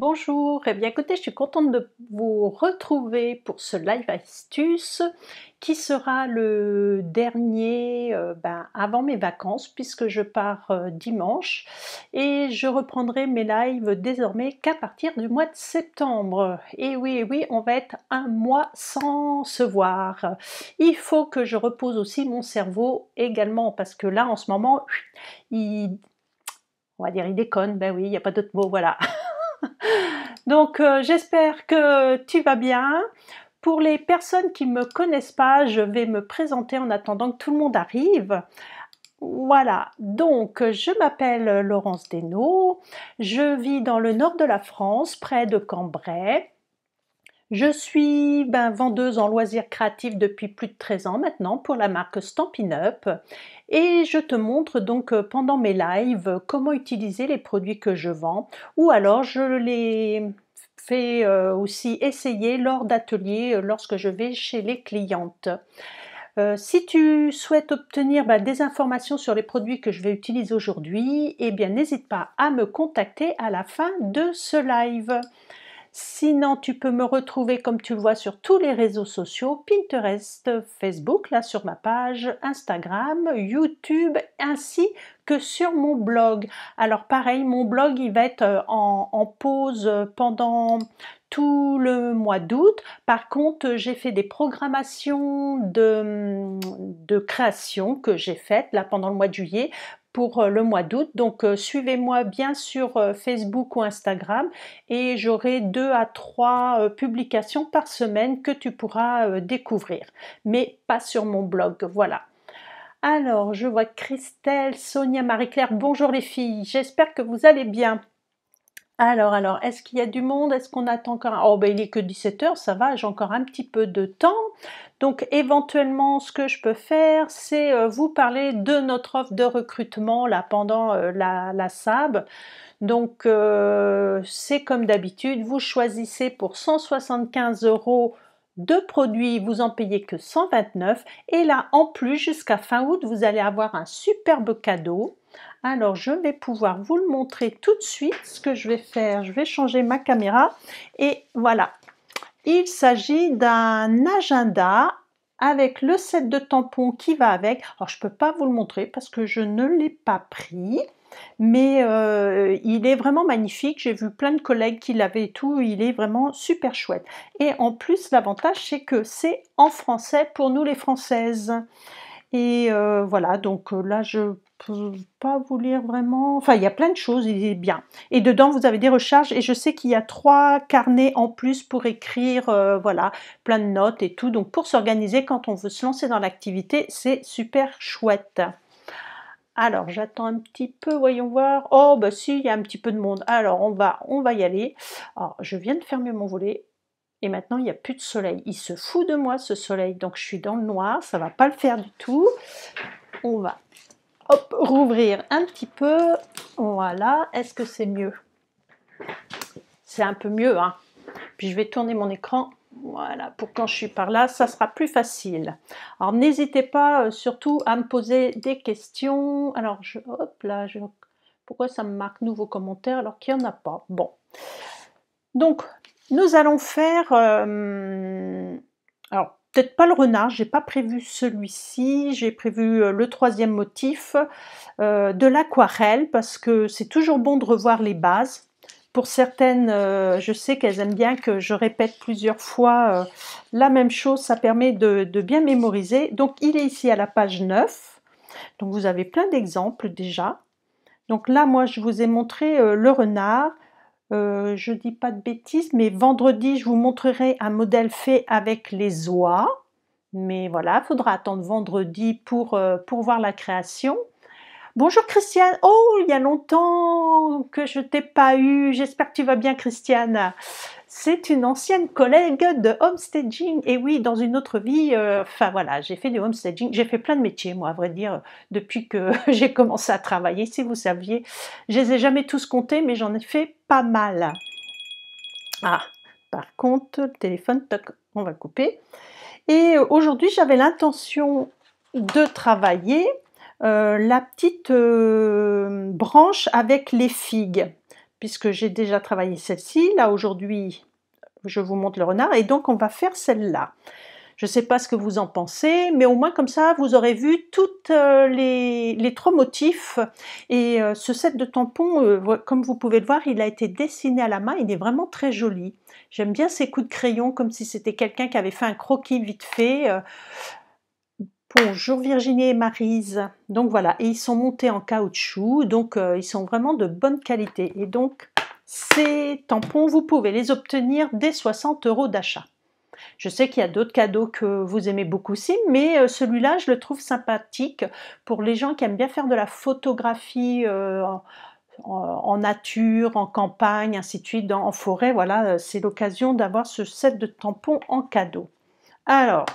Bonjour, eh bien écoutez, je suis contente de vous retrouver pour ce live astuce qui sera le dernier avant mes vacances puisque je pars dimanche et je reprendrai mes lives désormais qu'à partir du mois de septembre. Et oui, on va être un mois sans se voir. Il faut que je repose aussi mon cerveau également parce que là en ce moment, on va dire il déconne, ben oui, il n'y a pas d'autre mot, voilà. Donc j'espère que tu vas bien. Pour les personnes qui ne me connaissent pas, je vais me présenter en attendant que tout le monde arrive. Voilà, donc je m'appelle Laurence Desnaux, je vis dans le nord de la France, près de Cambrai. Je suis vendeuse en loisirs créatifs depuis plus de 13 ans maintenant pour la marque Stampin' Up et je te montre donc pendant mes lives comment utiliser les produits que je vends ou alors je les fais aussi essayer lors d'ateliers lorsque je vais chez les clientes. Si tu souhaites obtenir des informations sur les produits que je vais utiliser aujourd'hui, eh bien n'hésite pas à me contacter à la fin de ce live. Sinon, tu peux me retrouver comme tu le vois sur tous les réseaux sociaux, Pinterest, Facebook, là sur ma page, Instagram, YouTube, ainsi que sur mon blog. Alors pareil, mon blog il va être en pause pendant tout le mois d'août. Par contre, j'ai fait des programmations de création que j'ai faites là pendant le mois de juillet pour le mois d'août. Donc suivez-moi bien sur Facebook ou Instagram et j'aurai 2 à 3 publications par semaine que tu pourras découvrir, mais pas sur mon blog, voilà. Alors, je vois Christelle, Sonia, Marie-Claire, bonjour les filles, j'espère que vous allez bien. Alors, est-ce qu'il y a du monde? Est-ce qu'on attend encore? Oh il est que 17h, ça va, j'ai encore un petit peu de temps. Donc éventuellement, ce que je peux faire, c'est vous parler de notre offre de recrutement là pendant la SAB. Donc c'est comme d'habitude, vous choisissez pour 175 € de produits, vous en payez que 129 et là en plus jusqu'à fin août vous allez avoir un superbe cadeau. Alors je vais pouvoir vous le montrer tout de suite. Ce que je vais faire, je vais changer ma caméra et voilà. Il s'agit d'un agenda avec le set de tampons qui va avec. Alors je ne peux pas vous le montrer parce que je ne l'ai pas pris, mais il est vraiment magnifique. J'ai vu plein de collègues qui l'avaient et tout, il est vraiment super chouette. Et en plus l'avantage c'est que c'est en français pour nous les Françaises. Et voilà, donc là je peux pas vous lire vraiment, enfin il y a plein de choses, il est bien. Et dedans vous avez des recharges et je sais qu'il y a 3 carnets en plus pour écrire, voilà, plein de notes et tout. Donc pour s'organiser quand on veut se lancer dans l'activité, c'est super chouette. Alors j'attends un petit peu, voyons voir. Oh si, il y a un petit peu de monde. Alors on va y aller. Alors je viens de fermer mon volet. Et maintenant, il n'y a plus de soleil. Il se fout de moi, ce soleil. Donc, je suis dans le noir. Ça ne va pas le faire du tout. On va rouvrir un petit peu. Voilà. Est-ce que c'est mieux? C'est un peu mieux, hein. Puis, je vais tourner mon écran. Voilà. Pour quand je suis par là, ça sera plus facile. Alors, n'hésitez pas surtout à me poser des questions. Alors, pourquoi ça me marque nouveaux commentaires alors qu'il n'y en a pas? Bon. Donc, nous allons faire, alors peut-être pas le renard, j'ai pas prévu celui-ci, j'ai prévu le 3e motif, de l'aquarelle parce que c'est toujours bon de revoir les bases. Pour certaines, je sais qu'elles aiment bien que je répète plusieurs fois la même chose, ça permet de bien mémoriser. Donc il est ici à la page 9, donc vous avez plein d'exemples déjà. Donc là, moi je vous ai montré le renard. Je dis pas de bêtises, mais vendredi, je vous montrerai un modèle fait avec les oies. Mais voilà, il faudra attendre vendredi pour voir la création. Bonjour Christiane, oh il y a longtemps que je t'ai pas eu, j'espère que tu vas bien Christiane. C'est une ancienne collègue de homestaging, et oui, dans une autre vie, enfin voilà, j'ai fait du homestaging, j'ai fait plein de métiers moi à vrai dire, depuis que j'ai commencé à travailler, si vous saviez. Je les ai jamais tous comptés, mais j'en ai fait pas mal. Ah, par contre, le téléphone, toc, on va le couper. Et aujourd'hui, j'avais l'intention de travailler la petite branche avec les figues. puisque j'ai déjà travaillé celle-ci. Là aujourd'hui, je vous montre le renard et donc on va faire celle-là. Je ne sais pas ce que vous en pensez, mais au moins comme ça, vous aurez vu toutes les 3 motifs. Et ce set de tampons, comme vous pouvez le voir, il a été dessiné à la main, il est vraiment très joli. J'aime bien ces coups de crayon, comme si c'était quelqu'un qui avait fait un croquis vite fait. Bonjour Virginie et Maryse. Donc voilà, et ils sont montés en caoutchouc, donc ils sont vraiment de bonne qualité. Et donc, ces tampons, vous pouvez les obtenir dès 60 € d'achat. Je sais qu'il y a d'autres cadeaux que vous aimez beaucoup aussi, mais celui-là, je le trouve sympathique pour les gens qui aiment bien faire de la photographie en nature, en campagne, ainsi de suite, en forêt. Voilà, c'est l'occasion d'avoir ce set de tampons en cadeau. Alors,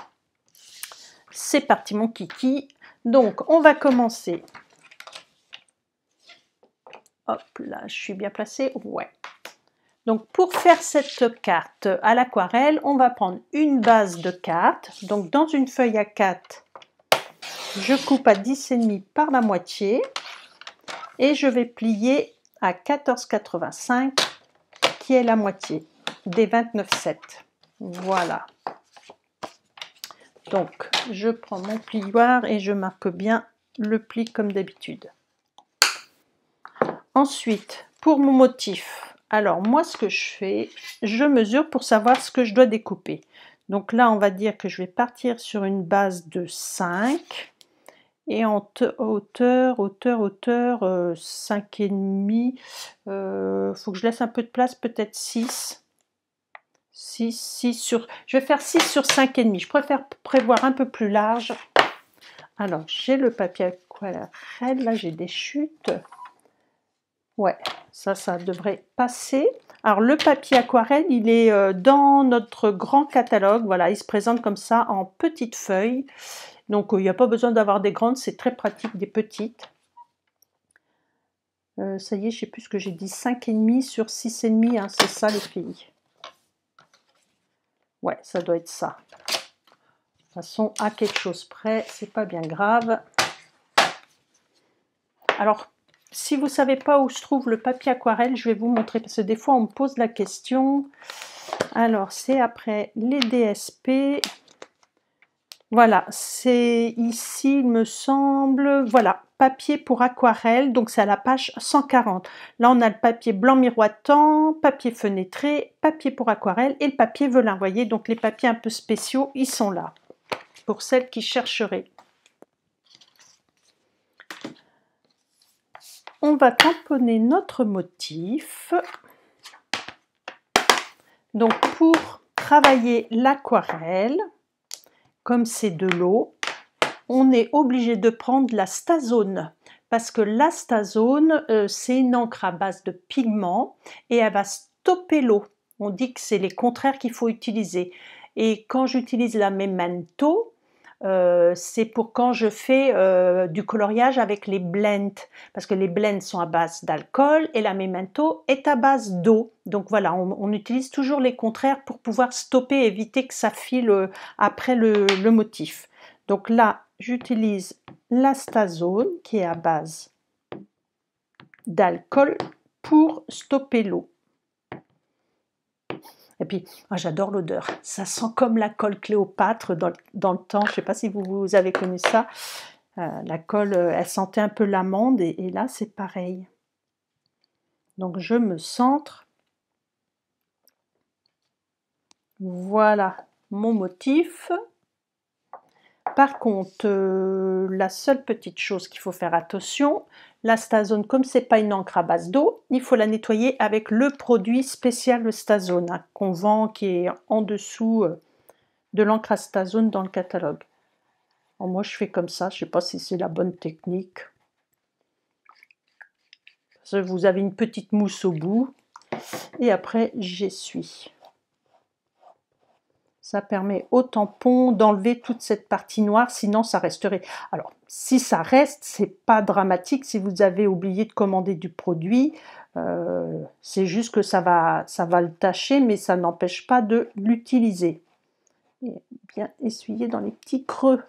c'est parti mon kiki. Donc, on va commencer. Hop là, je suis bien placée. Ouais. Donc pour faire cette carte à l'aquarelle, on va prendre une base de carte. Donc dans une feuille A4, je coupe à 10,5 par la moitié et je vais plier à 14,85 qui est la moitié des 29,7. Voilà. Donc je prends mon plioir et je marque bien le pli comme d'habitude. Ensuite, pour mon motif, alors moi ce que je fais, je mesure pour savoir ce que je dois découper. Donc là on va dire que je vais partir sur une base de 5 et en hauteur 5,5. Faut que je laisse un peu de place, peut-être 6. 6 sur... Je vais faire 6 sur 5,5. Je préfère prévoir un peu plus large. Alors j'ai le papier aquarelle, là j'ai des chutes. Ouais, ça devrait passer. Alors le papier aquarelle, il est dans notre grand catalogue. Voilà, il se présente comme ça en petites feuilles. Donc il n'y a pas besoin d'avoir des grandes, c'est très pratique des petites. Ça y est, je ne sais plus ce que j'ai dit, 5,5 sur 6,5, hein, c'est ça les filles. Ouais, ça doit être ça. De toute façon, à quelque chose près, c'est pas bien grave. Alors, si vous ne savez pas où se trouve le papier aquarelle, je vais vous montrer, parce que des fois on me pose la question. Alors, c'est après les DSP. Voilà, c'est ici, il me semble, voilà, papier pour aquarelle, donc c'est à la page 140. Là, on a le papier blanc miroitant, papier fenêtré, papier pour aquarelle et le papier velin. Vous voyez, donc les papiers un peu spéciaux, ils sont là, pour celles qui chercheraient. On va tamponner notre motif. Donc pour travailler l'aquarelle, comme c'est de l'eau, on est obligé de prendre la Stazone parce que la Stazone, c'est une encre à base de pigments et elle va stopper l'eau. On dit que c'est les contraires qu'il faut utiliser. Et quand j'utilise la Memento, c'est pour quand je fais du coloriage avec les blends, parce que les blends sont à base d'alcool et la Memento est à base d'eau. Donc voilà, on utilise toujours les contraires pour pouvoir stopper, éviter que ça file après le motif. Donc là, j'utilise la Stazone qui est à base d'alcool pour stopper l'eau. Et puis, j'adore l'odeur. Ça sent comme la colle Cléopâtre dans le temps. Je ne sais pas si vous avez connu ça. La colle, elle sentait un peu l'amande et là, c'est pareil. Donc, je me centre. Voilà mon motif. Par contre, la seule petite chose qu'il faut faire attention, la Stazone, comme c'est pas une encre à base d'eau, il faut la nettoyer avec le produit spécial Stazone hein, qu'on vend, qui est en dessous de l'encre à Stazone dans le catalogue. Alors moi, je fais comme ça, je sais pas si c'est la bonne technique. Vous avez une petite mousse au bout et après j'essuie. Ça permet au tampon d'enlever toute cette partie noire, sinon ça resterait. Alors, si ça reste, c'est pas dramatique si vous avez oublié de commander du produit. C'est juste que ça va le tacher, mais ça n'empêche pas de l'utiliser. Bien essuyer dans les petits creux.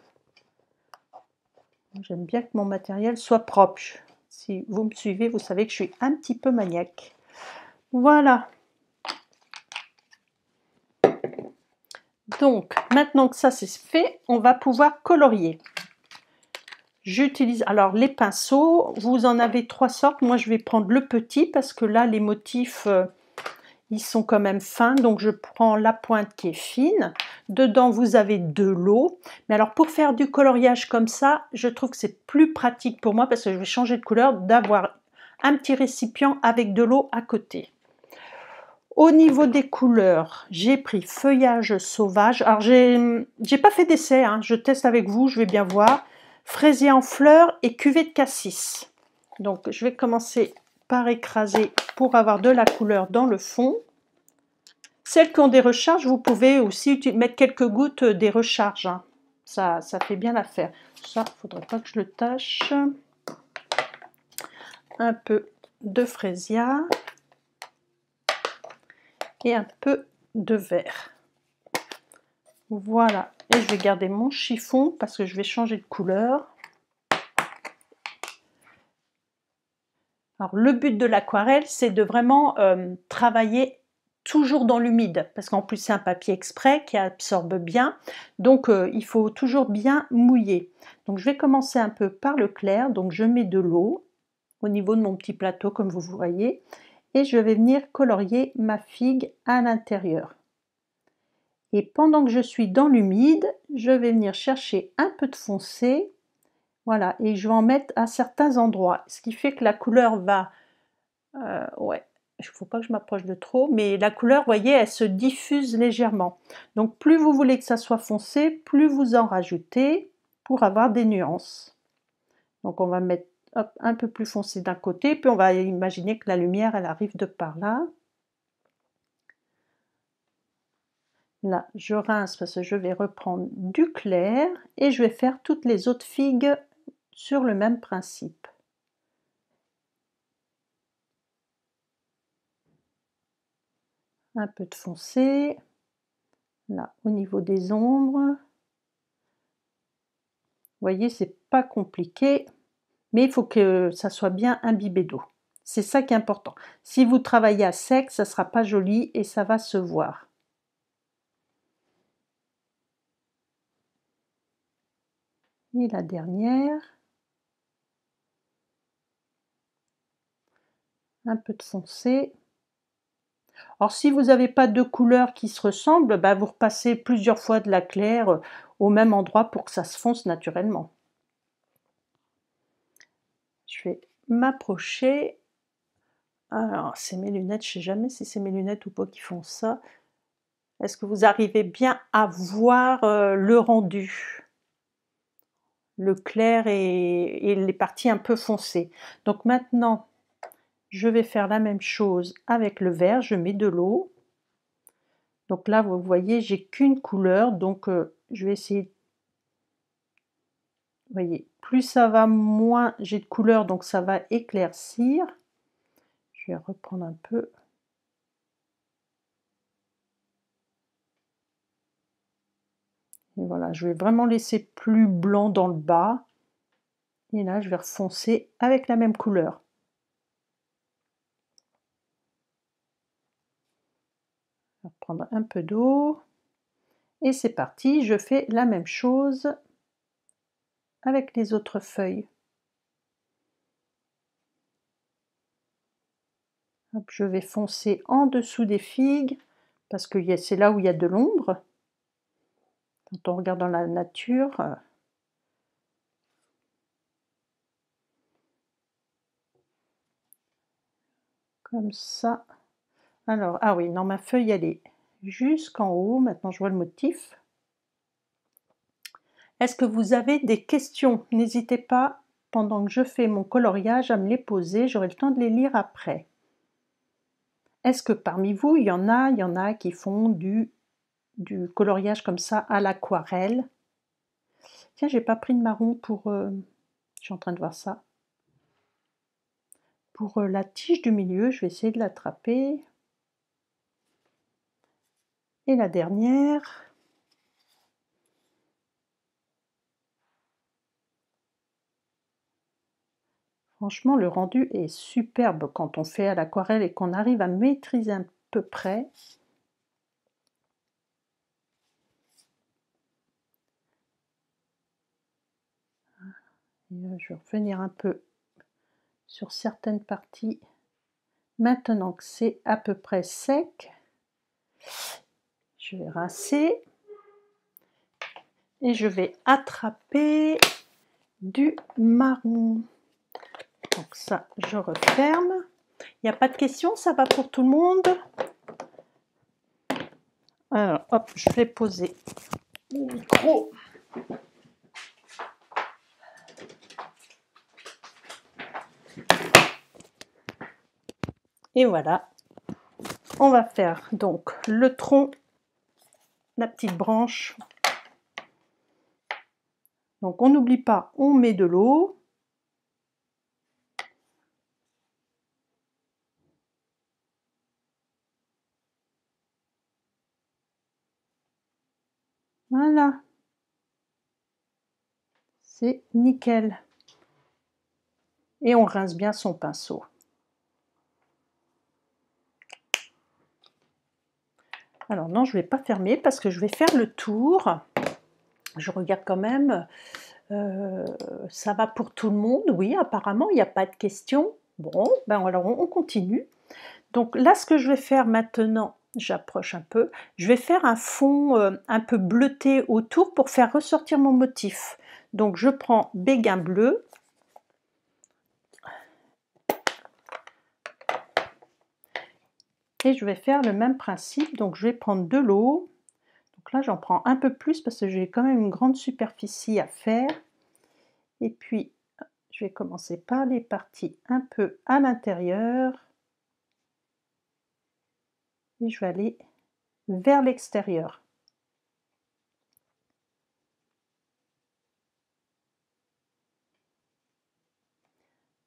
J'aime bien que mon matériel soit propre. Si vous me suivez, vous savez que je suis un petit peu maniaque. Voilà. Donc, maintenant que ça c'est fait, on va pouvoir colorier. J'utilise alors les pinceaux, vous en avez 3 sortes, moi je vais prendre le petit parce que là les motifs ils sont quand même fins, donc je prends la pointe qui est fine. Dedans vous avez de l'eau, mais alors pour faire du coloriage comme ça, je trouve que c'est plus pratique pour moi parce que je vais changer de couleur, d'avoir un petit récipient avec de l'eau à côté. Au niveau des couleurs, j'ai pris feuillage sauvage. Alors, j'ai pas fait d'essai, hein, je teste avec vous, je vais bien voir. Fraisier en fleurs et cuvée de cassis. Donc, je vais commencer par écraser pour avoir de la couleur dans le fond. Celles qui ont des recharges, vous pouvez aussi mettre quelques gouttes des recharges. Hein. Ça fait bien l'affaire. Ça, il ne faudrait pas que je le tâche. Un peu de fraisia. Et un peu de vert. Voilà, et je vais garder mon chiffon parce que je vais changer de couleur. Alors le but de l'aquarelle, c'est de vraiment travailler toujours dans l'humide, parce qu'en plus c'est un papier exprès qui absorbe bien, donc il faut toujours bien mouiller. Donc je vais commencer un peu par le clair, donc je mets de l'eau au niveau de mon petit plateau comme vous voyez, et je vais venir colorier ma figue à l'intérieur. Et pendant que je suis dans l'humide, je vais venir chercher un peu de foncé, voilà, et je vais en mettre à certains endroits, ce qui fait que la couleur va, ouais, il ne faut pas que je m'approche de trop, mais la couleur, vous voyez, elle se diffuse légèrement. Donc plus vous voulez que ça soit foncé, plus vous en rajoutez pour avoir des nuances. Donc on va mettre hop, un peu plus foncé d'un côté, puis on va imaginer que la lumière, elle arrive de par là. Là, je rince parce que je vais reprendre du clair et je vais faire toutes les autres figues sur le même principe. Un peu de foncé, là, au niveau des ombres. Vous voyez, c'est pas compliqué, mais il faut que ça soit bien imbibé d'eau. C'est ça qui est important. Si vous travaillez à sec, ça sera pas joli et ça va se voir. Et la dernière. Un peu de foncé. Alors si vous n'avez pas deux couleurs qui se ressemblent, bah, vous repassez plusieurs fois de la claire au même endroit pour que ça se fonce naturellement. Je vais m'approcher. Alors c'est mes lunettes, je ne sais jamais si c'est mes lunettes ou pas qui font ça. Est-ce que vous arrivez bien à voir le rendu? Le clair et les parties un peu foncées. Donc maintenant, je vais faire la même chose avec le vert, je mets de l'eau. Donc là, vous voyez, j'ai qu'une couleur, donc je vais essayer. Vous voyez, plus ça va, moins j'ai de couleur, donc ça va éclaircir. Je vais reprendre un peu. Et voilà, je vais vraiment laisser plus blanc dans le bas. Et là, je vais refoncer avec la même couleur. Je vais reprendre un peu d'eau. Et c'est parti, je fais la même chose avec les autres feuilles. Hop, je vais foncer en dessous des figues parce que c'est là où il y a de l'ombre. Quand on regarde dans la nature, comme ça. Alors, ah oui, non, ma feuille, elle est jusqu'en haut. Maintenant, je vois le motif. Est-ce que vous avez des questions? N'hésitez pas, pendant que je fais mon coloriage, à me les poser. J'aurai le temps de les lire après. Est-ce que parmi vous, il y en a qui font du coloriage comme ça à l'aquarelle? Tiens, j'ai pas pris de marron pour... je suis en train de voir ça. Pour la tige du milieu, je vais essayer de l'attraper. Et la dernière. Franchement, le rendu est superbe quand on fait à l'aquarelle et qu'on arrive à maîtriser à peu près. Je vais revenir un peu sur certaines parties. Maintenant que c'est à peu près sec, je vais rincer et je vais attraper du marron. Donc ça, je referme. Il n'y a pas de questions, ça va pour tout le monde? Alors, hop, je vais poser le micro. Et voilà, on va faire donc le tronc, la petite branche. Donc on n'oublie pas, on met de l'eau. Voilà, c'est nickel. Et on rince bien son pinceau. Alors non, je ne vais pas fermer parce que je vais faire le tour. Je regarde quand même. Ça va pour tout le monde? Oui, apparemment, il n'y a pas de questions. Bon, ben alors on continue. Donc là, ce que je vais faire maintenant, j'approche un peu, je vais faire un fond un peu bleuté autour pour faire ressortir mon motif. Donc je prends béguin bleu. Et je vais faire le même principe, donc je vais prendre de l'eau. Donc là, j'en prends un peu plus parce que j'ai quand même une grande superficie à faire. Et puis, je vais commencer par les parties un peu à l'intérieur. Et je vais aller vers l'extérieur.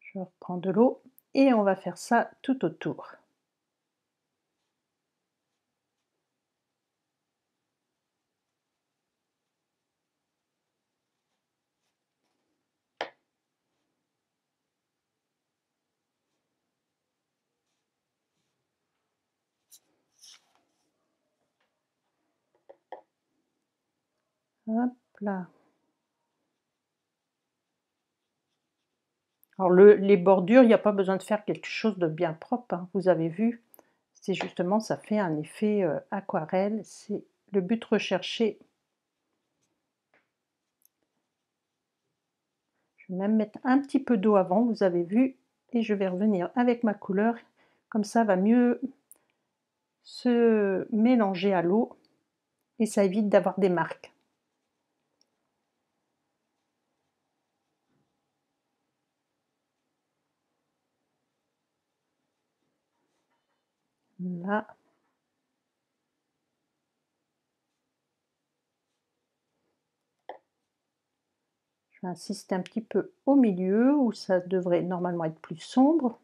Je reprends de l'eau et on va faire ça tout autour. Hop là. Alors les bordures, il n'y a pas besoin de faire quelque chose de bien propre, hein, vous avez vu. C'est justement, ça fait un effet aquarelle, c'est le but recherché. Je vais même mettre un petit peu d'eau avant, vous avez vu, et je vais revenir avec ma couleur, comme ça va mieux se mélanger à l'eau et ça évite d'avoir des marques. Là. Je vais insister un petit peu au milieu où ça devrait normalement être plus sombre.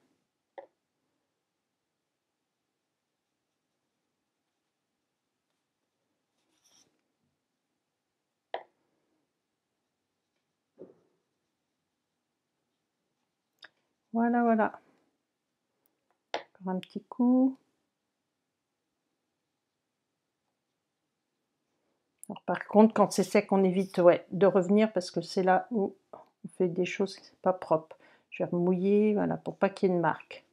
Voilà, voilà. Encore un petit coup. Alors, par contre, quand c'est sec, on évite de revenir parce que c'est là où on fait des choses qui ne sont pas propres. Je vais remouiller, voilà, pour pas qu'il y ait une marque.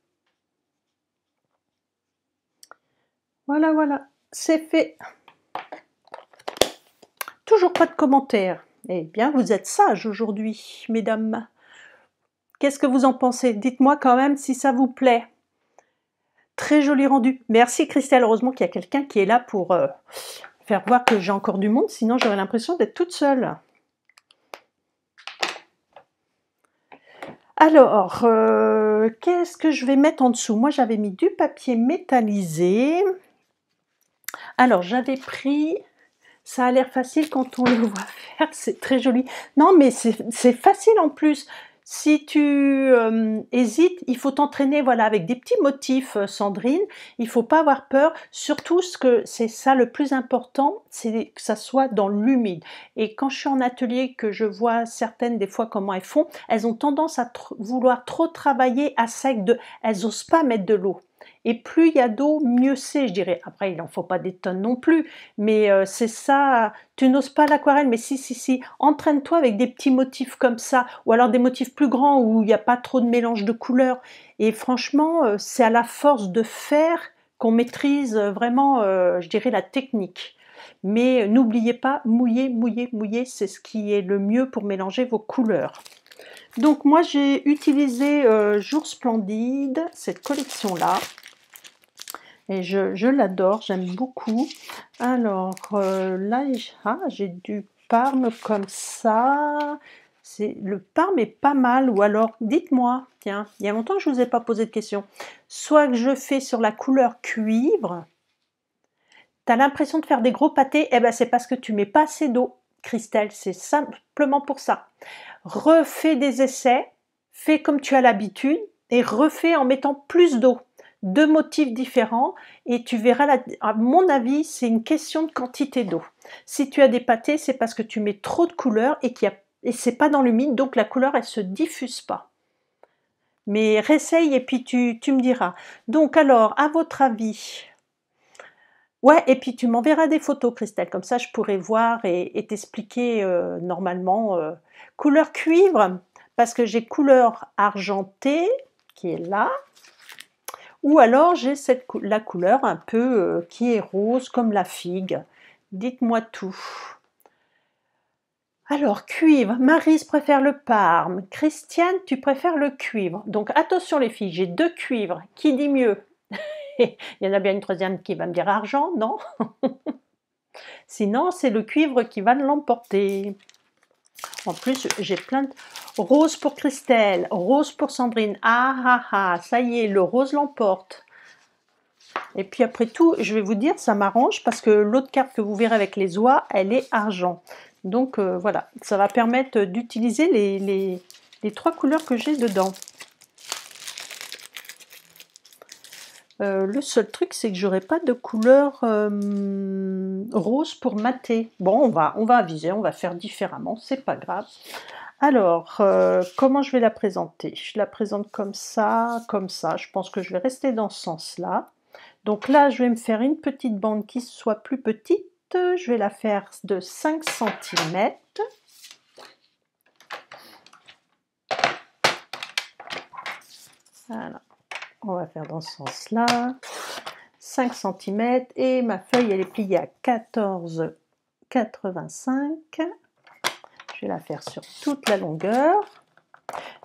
Voilà, voilà, c'est fait. Toujours pas de commentaires. Eh bien, vous êtes sages aujourd'hui, mesdames. Qu'est-ce que vous en pensez? Dites-moi quand même si ça vous plaît. Très joli rendu. Merci Christelle, heureusement qu'il y a quelqu'un qui est là pour faire voir que j'ai encore du monde, sinon j'aurais l'impression d'être toute seule. Alors, qu'est-ce que je vais mettre en dessous? Moi, j'avais mis du papier métallisé. Alors, j'avais pris... Ça a l'air facile quand on le voit faire, c'est très joli. Non, mais c'est facile en plus. Si tu hésites, il faut t'entraîner voilà, avec des petits motifs, Sandrine. Il ne faut pas avoir peur. Surtout, c'est ça le plus important, c'est que ça soit dans l'humide. Et quand je suis en atelier, que je vois certaines des fois comment elles font, elles ont tendance à vouloir trop travailler à sec. Elles n'osent pas mettre de l'eau. Et plus il y a d'eau, mieux c'est, je dirais. Après, il n'en faut pas des tonnes non plus, mais c'est ça. Tu n'oses pas l'aquarelle, mais si. Entraîne-toi avec des petits motifs comme ça, ou alors des motifs plus grands où il n'y a pas trop de mélange de couleurs. Et franchement, c'est à la force de faire qu'on maîtrise vraiment, je dirais, la technique. Mais n'oubliez pas, mouiller, c'est ce qui est le mieux pour mélanger vos couleurs. Donc moi j'ai utilisé Jour Splendide, cette collection-là. Et je l'adore, j'aime beaucoup. Alors là, j'ai du Parme comme ça. Le Parme est pas mal. Ou alors, dites-moi, tiens, il y a longtemps que je ne vous ai pas posé de question. Soit que je fais sur la couleur cuivre, tu as l'impression de faire des gros pâtés, eh ben c'est parce que tu mets pas assez d'eau, Christelle, c'est simplement pour ça. Refais des essais, fais comme tu as l'habitude et refais en mettant plus d'eau. Deux motifs différents et tu verras, à mon avis, c'est une question de quantité d'eau. Si tu as des pâtés, c'est parce que tu mets trop de couleur et c'est pas dans l'humide, donc la couleur, elle se diffuse pas. Mais réessaye et puis tu me diras. Donc alors, à votre avis, ouais, et puis tu m'enverras des photos, Christelle, comme ça je pourrais voir et t'expliquer normalement. Couleur cuivre, parce que j'ai couleur argentée, qui est là, ou alors j'ai la couleur un peu qui est rose, comme la figue. Dites-moi tout. Alors, cuivre, Maryse préfère le Parme, Christiane, tu préfères le cuivre. Donc attention les filles, j'ai deux cuivres, qui dit mieux? Il y en a bien une troisième qui va me dire argent, non? Sinon, c'est le cuivre qui va l'emporter. En plus, j'ai plein de... Rose pour Christelle, rose pour Sandrine. Ça y est, le rose l'emporte. Et puis après tout, je vais vous dire, ça m'arrange parce que l'autre carte que vous verrez avec les oies, elle est argent. Donc voilà, ça va permettre d'utiliser les trois couleurs que j'ai dedans. Le seul truc, c'est que j'aurai pas de couleur rose pour mater. Bon, on va aviser, on va faire différemment, c'est pas grave. Alors, comment je vais la présenter? Je la présente comme ça, comme ça. Je pense que je vais rester dans ce sens-là. Donc là, je vais me faire une petite bande qui soit plus petite. Je vais la faire de 5 cm. Voilà. On va faire dans ce sens-là. 5 cm et ma feuille elle est pliée à 14,85. Je vais la faire sur toute la longueur.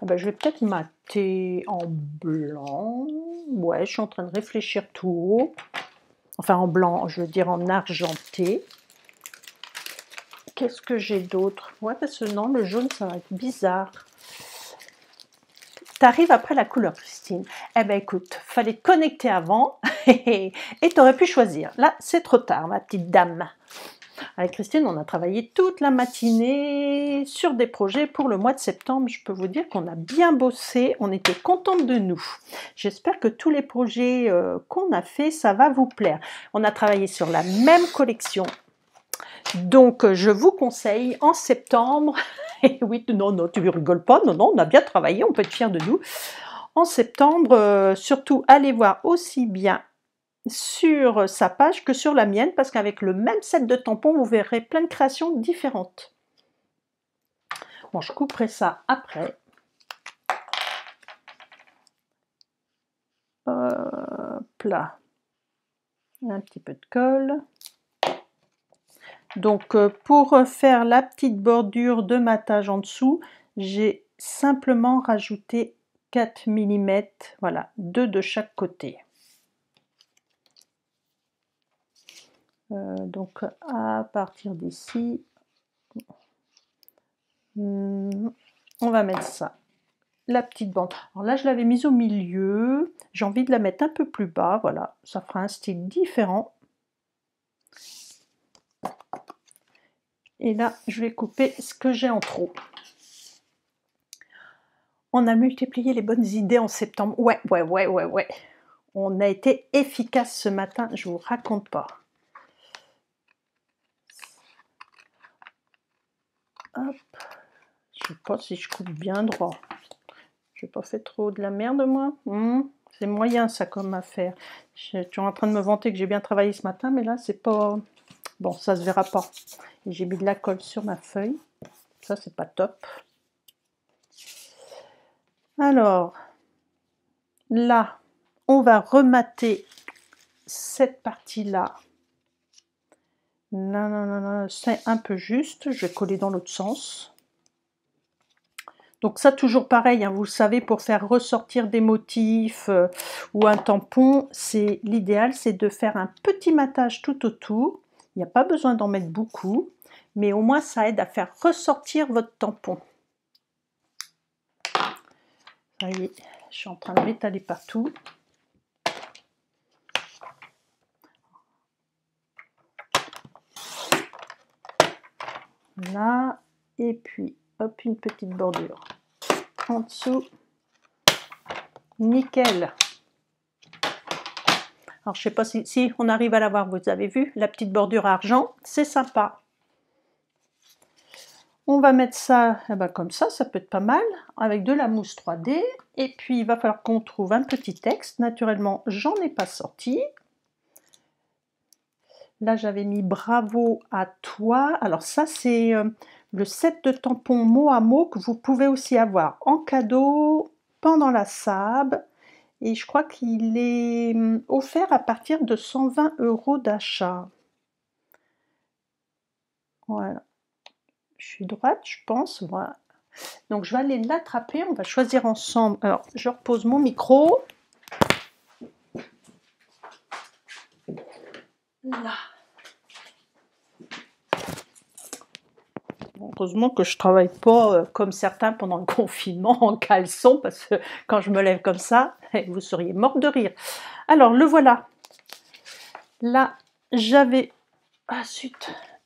Eh ben, je vais peut-être mater en blanc. Ouais, je suis en train de réfléchir tout haut. Enfin en blanc, je veux dire en argenté. Qu'est-ce que j'ai d'autre? Ouais, parce que non, le jaune ça va être bizarre. T'arrives après la couleur, Christine. Eh ben écoute, fallait te connecter avant et t'aurais pu choisir. Là, c'est trop tard, ma petite dame. Avec Christine, on a travaillé toute la matinée sur des projets pour le mois de septembre. Je peux vous dire qu'on a bien bossé, on était contente de nous. J'espère que tous les projets qu'on a fait, ça va vous plaire. On a travaillé sur la même collection. Donc, je vous conseille en septembre, et oui, non, tu ne rigoles pas, non, on a bien travaillé, on peut être fiers de nous. En septembre, surtout, allez voir aussi bien sur sa page que sur la mienne, parce qu'avec le même set de tampons, vous verrez plein de créations différentes. Bon, je couperai ça après. Hop là. Un petit peu de colle. Donc pour faire la petite bordure de matage en dessous, j'ai simplement rajouté 4 mm, voilà, 2 de chaque côté. Donc à partir d'ici, on va mettre ça, la petite bande. Alors là je l'avais mise au milieu, j'ai envie de la mettre un peu plus bas, voilà, ça fera un style différent. Et là, je vais couper ce que j'ai en trop. On a multiplié les bonnes idées en septembre. Ouais, ouais, ouais, ouais, ouais. On a été efficace ce matin, je vous raconte pas. Hop. Je sais pas si je coupe bien droit. Je n'ai pas fait trop de la merde, moi. C'est moyen, ça, comme affaire. Je suis en train de me vanter que j'ai bien travaillé ce matin, mais là, c'est pas... Bon, ça se verra pas. Et j'ai mis de la colle sur ma feuille. Ça, c'est pas top. Alors, là, on va remater cette partie-là. Non, non, non, non, c'est un peu juste. Je vais coller dans l'autre sens. Donc ça, toujours pareil, hein, vous le savez, pour faire ressortir des motifs ou un tampon, c'est l'idéal, c'est de faire un petit matage tout autour. Il n'y a pas besoin d'en mettre beaucoup, mais au moins ça aide à faire ressortir votre tampon. Ça y est, je suis en train de m'étaler partout. Là, et puis hop, une petite bordure en dessous. Nickel. Alors je sais pas si on arrive à la voir, vous avez vu, la petite bordure argent, c'est sympa. On va mettre ça comme ça peut être pas mal, avec de la mousse 3D. Et puis il va falloir qu'on trouve un petit texte. Naturellement, j'en ai pas sorti. Là, j'avais mis bravo à toi. Alors ça, c'est le set de tampons mot à mot que vous pouvez aussi avoir en cadeau pendant la SAB. Et je crois qu'il est offert à partir de 120 € d'achat. Voilà. Je suis droite, je pense. Voilà. Donc je vais aller l'attraper, on va choisir ensemble. Alors je repose mon micro. Là. Heureusement que je travaille pas comme certains pendant le confinement en caleçon, parce que quand je me lève comme ça, vous seriez mort de rire. Alors le voilà. Là, j'avais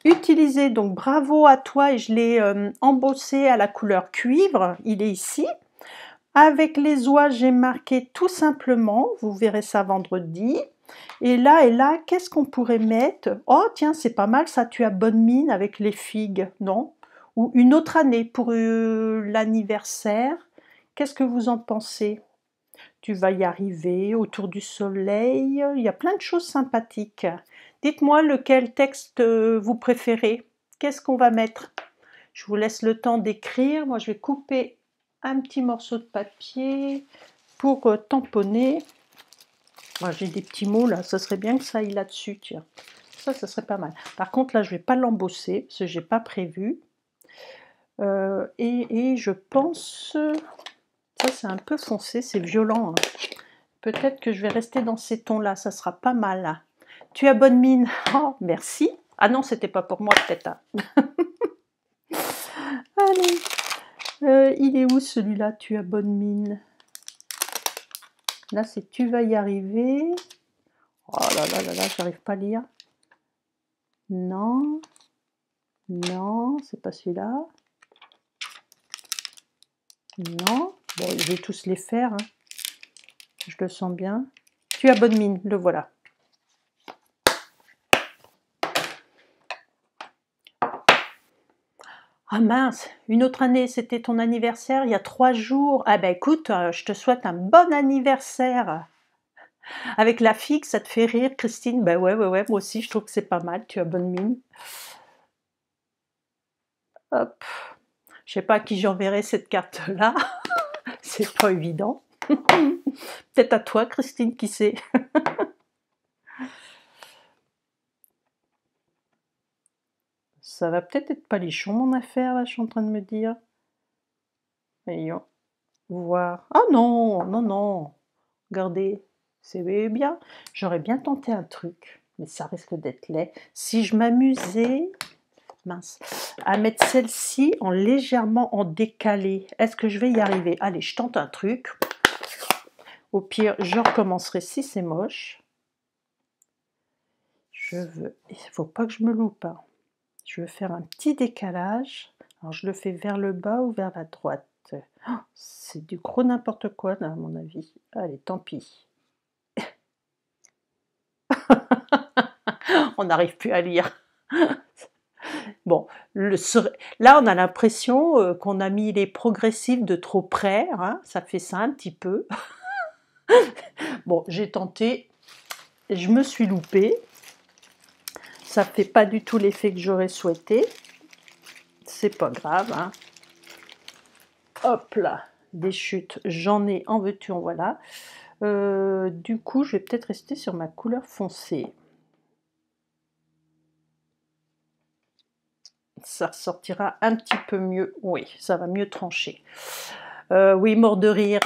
utilisé, donc bravo à toi, et je l'ai embossé à la couleur cuivre. Il est ici. Avec les oies, j'ai marqué tout simplement, vous verrez ça vendredi. Et là, qu'est-ce qu'on pourrait mettre? Oh tiens, c'est pas mal ça, tu as bonne mine avec les figues, non? Ou une autre année pour l'anniversaire. Qu'est-ce que vous en pensez? Tu vas y arriver, autour du soleil, il y a plein de choses sympathiques. Dites-moi lequel texte vous préférez. Qu'est-ce qu'on va mettre? Je vous laisse le temps d'écrire. Moi, je vais couper un petit morceau de papier pour tamponner. Moi, j'ai des petits mots là, ça serait bien que ça aille là-dessus, tiens. Ça serait pas mal. Par contre, là, je vais pas l'embosser, parce que j'ai pas prévu. Et je pense... Ça, c'est un peu foncé, c'est violent. Hein. Peut-être que je vais rester dans ces tons-là, ça sera pas mal. Hein. Tu as bonne mine. Oh, merci. Ah non, c'était pas pour moi, peut-être. Hein. Allez. Il est où celui-là? Tu as bonne mine. Là, c'est tu vas y arriver. Oh là là là là, j'arrive pas à lire. Non. Non, c'est pas celui-là. Non. Bon, je vais tous les faire. Hein. Je le sens bien. Tu as bonne mine, le voilà. Ah mince, une autre année, c'était ton anniversaire il y a 3 jours. Ah ben écoute, je te souhaite un bon anniversaire. Avec la figue, ça te fait rire, Christine? Ben ouais, moi aussi, je trouve que c'est pas mal, tu as bonne mine. Hop. Je sais pas à qui j'enverrai cette carte-là. C'est pas évident. Peut-être à toi, Christine, qui sait. Ça va peut-être être palichon, mon affaire, là, je suis en train de me dire. Voyons. Voir. Ah non, non, non. Regardez, c'est bien. J'aurais bien tenté un truc, mais ça risque d'être laid. Si je m'amusais, mince, à mettre celle-ci en légèrement en décalé, est-ce que je vais y arriver? Allez, je tente un truc. Au pire, je recommencerai si c'est moche. Il ne faut pas que je me loupe. Hein. Je veux faire un petit décalage. Alors, je le fais vers le bas ou vers la droite? C'est du gros n'importe quoi, là, à mon avis. Allez, tant pis. On n'arrive plus à lire. Bon, là, on a l'impression qu'on a mis les progressifs de trop près, hein, ça fait ça un petit peu. Bon, j'ai tenté, je me suis loupée. Ça fait pas du tout l'effet que j'aurais souhaité. C'est pas grave, hein. Hop là, des chutes, j'en ai, en veux-tu, en voilà. Du coup, je vais peut-être rester sur ma couleur foncée. Ça ressortira un petit peu mieux. Oui, ça va mieux trancher. Oui, mort de rire.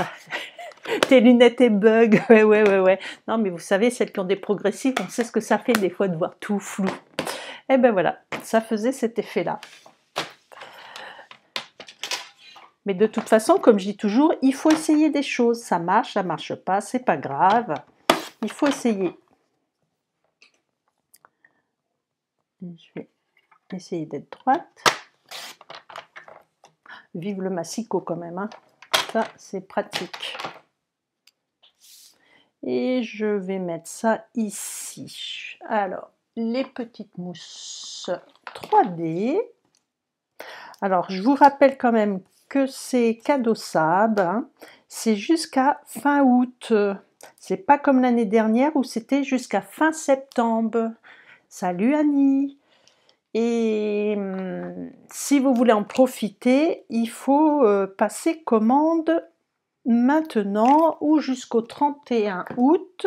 Tes lunettes et bug. Ouais. Non, mais vous savez, celles qui ont des progressifs, on sait ce que ça fait des fois de voir tout flou. Et ben voilà, ça faisait cet effet-là. Mais de toute façon, comme je dis toujours, il faut essayer des choses. Ça marche pas, c'est pas grave. Il faut essayer. Je vais essayer d'être droite. Vive le massicot quand même, hein. Ça, c'est pratique. Et je vais mettre ça ici. Alors, les petites mousses 3D. Alors, je vous rappelle quand même que c'est cadeaussable, hein. C'est jusqu'à fin août. C'est pas comme l'année dernière où c'était jusqu'à fin septembre. Salut Annie! Et si vous voulez en profiter, il faut passer commande maintenant ou jusqu'au 31 août.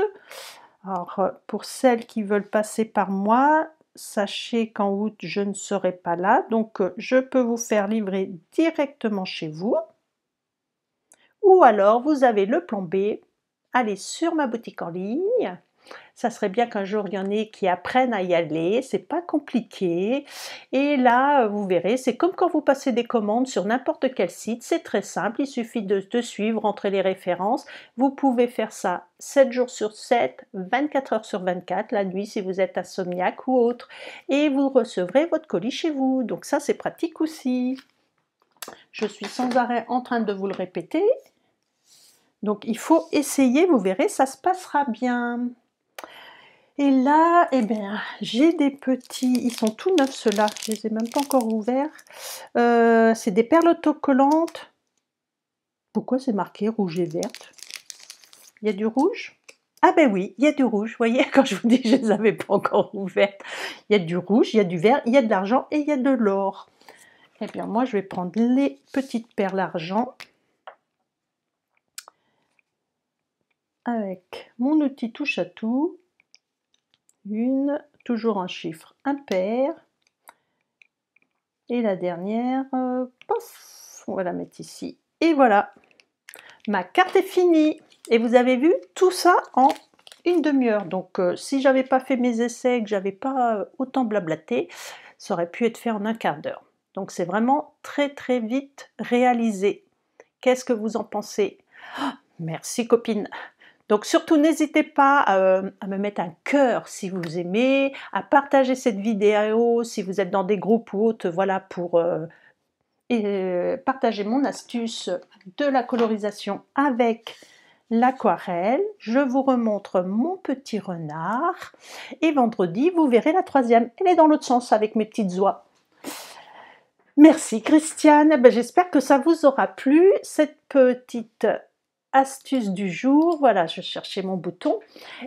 Alors, pour celles qui veulent passer par moi, sachez qu'en août, je ne serai pas là. Donc, je peux vous faire livrer directement chez vous. Ou alors, vous avez le plan B. Allez sur ma boutique en ligne. Ça serait bien qu'un jour il y en ait qui apprennent à y aller, c'est pas compliqué. Et là, vous verrez, c'est comme quand vous passez des commandes sur n'importe quel site, c'est très simple, il suffit de suivre, entrer les références. Vous pouvez faire ça 7 jours sur 7, 24 heures sur 24, la nuit si vous êtes insomniaque ou autre. Et vous recevrez votre colis chez vous, donc ça c'est pratique aussi. Je suis sans arrêt en train de vous le répéter. Donc il faut essayer, vous verrez, ça se passera bien. Et là, eh bien, j'ai des petits, ils sont tout neufs ceux-là, je les ai même pas encore ouverts. C'est des perles autocollantes. Pourquoi c'est marqué rouge et verte? Il y a du rouge? Ah ben oui, il y a du rouge, vous voyez, quand je vous dis que je les avais pas encore ouvertes. Il y a du rouge, il y a du vert, il y a de l'argent et il y a de l'or. Eh bien, moi, je vais prendre les petites perles argent. Avec mon outil touche à tout. Toujours un chiffre impair. Et la dernière, pof, on va la mettre ici. Et voilà, ma carte est finie. Et vous avez vu tout ça en une demi-heure. Donc si j'avais pas fait mes essais, que j'avais pas autant blablaté, ça aurait pu être fait en un quart d'heure. Donc c'est vraiment très très vite réalisé. Qu'est-ce que vous en pensez? Oh, merci copine. Donc surtout n'hésitez pas à me mettre un cœur si vous aimez, à partager cette vidéo si vous êtes dans des groupes ou autres, voilà, pour partager mon astuce de la colorisation avec l'aquarelle. Je vous remontre mon petit renard et vendredi vous verrez la troisième, elle est dans l'autre sens avec mes petites oies. Merci Christiane, ben, j'espère que ça vous aura plu cette petite astuce du jour. Voilà, je cherchais mon bouton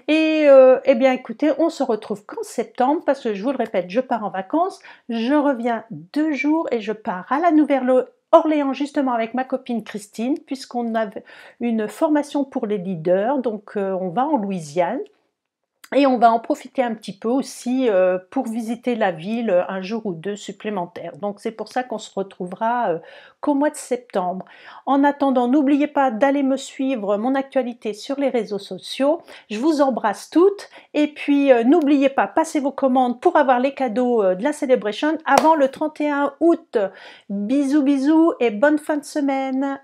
et eh bien écoutez, on se retrouve qu'en septembre parce que je vous le répète, je pars en vacances, je reviens 2 jours et je pars à la Nouvelle-Orléans justement avec ma copine Christine puisqu'on a une formation pour les leaders, donc on va en Louisiane. Et on va en profiter un petit peu aussi pour visiter la ville un jour ou deux supplémentaires. Donc c'est pour ça qu'on se retrouvera qu'au mois de septembre. En attendant, n'oubliez pas d'aller me suivre mon actualité sur les réseaux sociaux. Je vous embrasse toutes. Et puis n'oubliez pas, passez vos commandes pour avoir les cadeaux de la Celebration avant le 31 août. Bisous bisous et bonne fin de semaine.